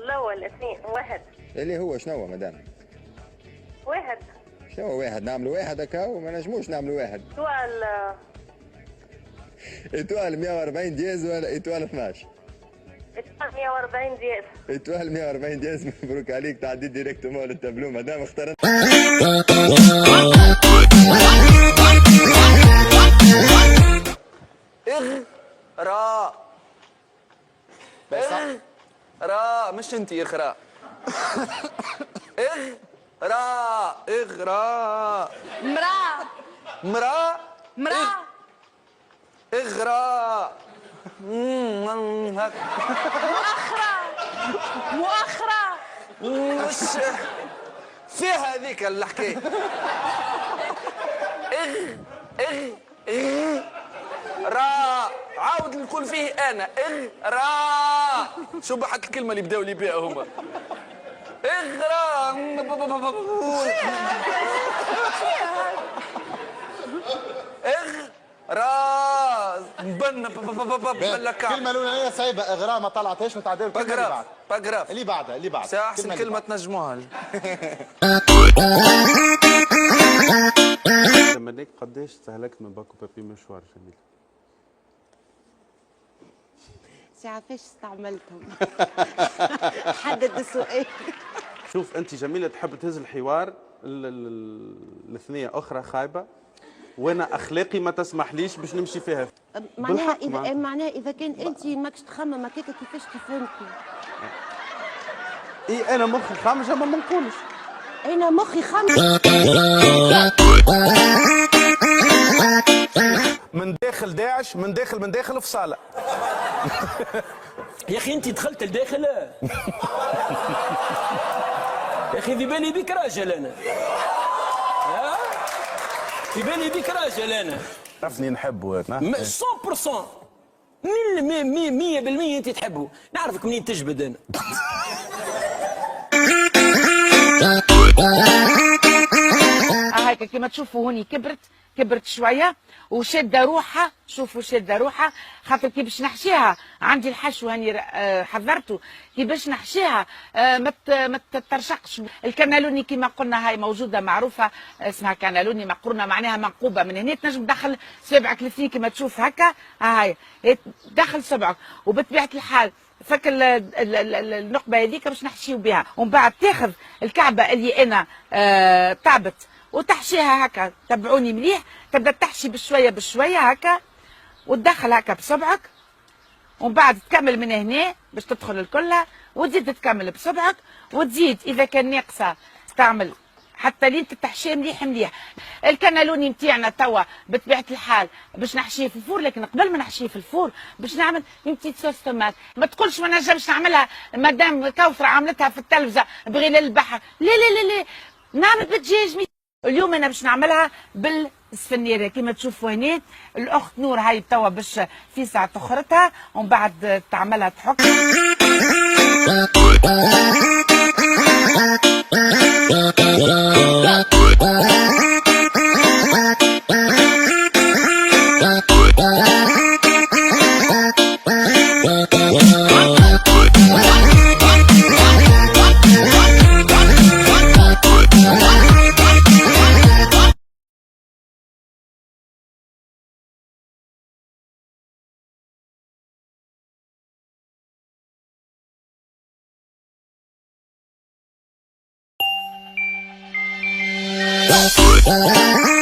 الأول اثنين واحد. اللي هو شنو مدام؟ واحد. شنو واحد؟ نعملوا واحد هكا وما نجموش نعملوا واحد. سؤال. ايتوال 140 دياز ولا ايتوال 12؟ ايتوال 140 دياز. ايتوال 140 دياز. مبروك عليك، تعدي ديريكتومون للتابلو مدام اخترت. اغراء. اغراء مش انت اغراء. اغراء اغراء. مراه مراه مراه اغراء. مؤخرة مش فيها هذيك الحكايه. اغ را عاود نقول فيه انا را. شو بحت الكلمه اللي بداوا لي بها هما؟ را را بن الكلمه الاولانيه صعيبه، اغراء ما طلعتهاش، نتعداو الكلمه اللي بعد. باغراف اللي بعدها احسن كلمه تنجموها. تمنيك قداش استهلكت من باكو بابي مشوار جميل؟ ساعة فاش استعملتهم؟ حدد السؤال. شوف انت جميله تحب تهز الحوار الاثنيه اخرى خايبه، وانا اخلاقي ما تسمحليش باش نمشي فيها. معناها اذا كان انت ماكش تخمم هكاك كيفاش تفهمتني؟ اي انا مخي خامج اما ما نقولش. انا مخي خامج. من داخل داعش، من داخل في صالة. يا اخي انت دخلت لداخل. يا اخي في بالي بك راجل انا. في بالي بك راجل انا. عرفني نحبه 100%. 100% انت تحبه. نعرفك منين تجبد انا. هكا كما تشوفوا هوني كبرت شويه وشاده روحها. شوفوا شاده روحها خاطر كي باش نحشيها عندي الحشو هاني حضرته. كي باش نحشيها ما تترشقش. الكنالوني كما قلنا هاي موجوده معروفه اسمها كنالوني مقرونه معناها منقوبه. من هنا تنجم تدخل صبعك الاثنين كما تشوف هكا. هاي تدخل صبعك وبطبيعه الحال فك النقبه هذيك باش نحشيو بها. ومن بعد تاخذ الكعبه اللي انا طابت وتحشيها هكا. تبعوني مليح. تبدا تحشي بشويه هكا وتدخل هكا بصبعك. ومن بعد تكمل من هنا باش تدخل الكلها وتزيد تكمل بصبعك وتزيد اذا كان ناقصه تعمل حتى لين تحشيه مليح. الكنالوني نتاعنا توا بطبيعه الحال باش نحشيه في الفور. لكن قبل ما نحشيه في الفور باش نعمل بتيت صوص طماط. ما تقولش ما نجمش نعملها مدام كوثر عملتها في التلفزه بغير البحر. لا نعمل بالدجاج. اليوم انا باش نعملها بالسفنيره كما تشوفوا هنا. الاخت نور هاي توا باش في ساعه تخرتها ومن بعد تعملها تحك. Oh,